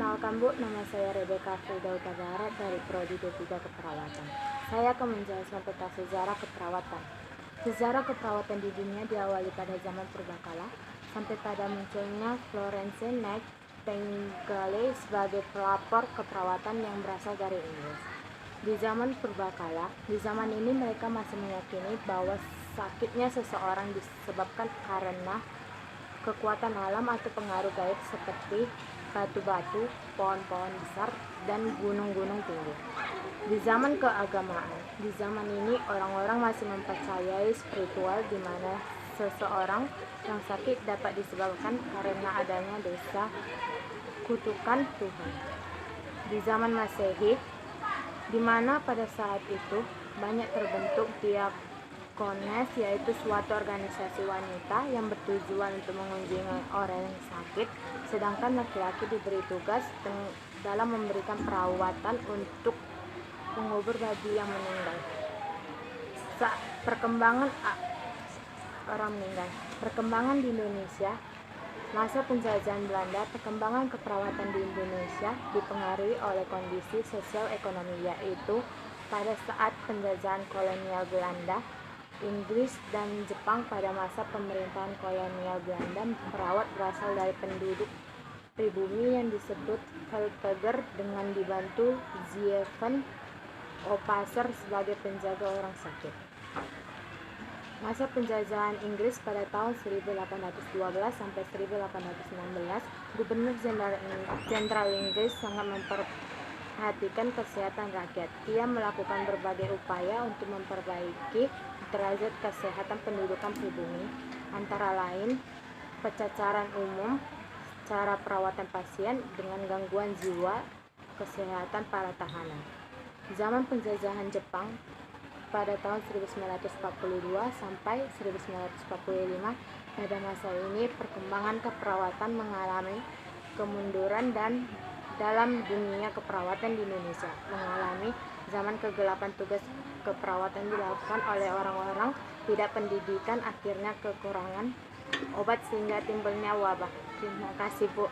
Perkenalkan Bu, nama saya Rebecca Frida Utagarat dari Prodi D3 Keperawatan. Saya akan menjelaskan tentang sejarah keperawatan. Sejarah keperawatan di dunia diawali pada zaman purbakala sampai pada munculnya Florence Nightingale sebagai pelopor keperawatan yang berasal dari Inggris. Di zaman purbakala, di zaman ini mereka masih meyakini bahwa sakitnya seseorang disebabkan karena kekuatan alam atau pengaruh gaib seperti batu-batu, pohon-pohon besar, dan gunung-gunung tinggi. Di zaman keagamaan, di zaman ini orang-orang masih mempercayai spiritual di mana seseorang yang sakit dapat disebabkan karena adanya dosa kutukan Tuhan. Di zaman Masehi, di mana pada saat itu banyak terbentuk diakones, yaitu suatu organisasi wanita yang bertujuan untuk mengunjungi orang yang sakit, sedangkan laki-laki diberi tugas dalam memberikan perawatan untuk mengubur bayi yang meninggal. Perkembangan di Indonesia. Masa penjajahan Belanda, perkembangan keperawatan di Indonesia dipengaruhi oleh kondisi sosial ekonomi, yaitu pada saat penjajahan kolonial Belanda, Inggris dan Jepang. Pada masa pemerintahan kolonial Belanda, perawat berasal dari penduduk pribumi yang disebut Verteger dengan dibantu Zeven Oppaser sebagai penjaga orang sakit. Masa penjajahan Inggris pada tahun 1812 sampai 1816, Gubernur Jenderal Inggris sangat memperhatikan kesehatan rakyat. Ia melakukan berbagai upaya untuk memperbaiki derajat kesehatan pendudukan pribumi, antara lain pencacaran umum, cara perawatan pasien dengan gangguan jiwa, kesehatan para tahanan. Zaman penjajahan Jepang pada tahun 1942 sampai 1945, pada masa ini perkembangan keperawatan mengalami kemunduran dan dalam dunia keperawatan di Indonesia mengalami zaman kegelapan. Tugas keperawatan dilakukan oleh orang-orang tidak pendidikan, akhirnya kekurangan obat sehingga timbulnya wabah. Terima kasih Bu.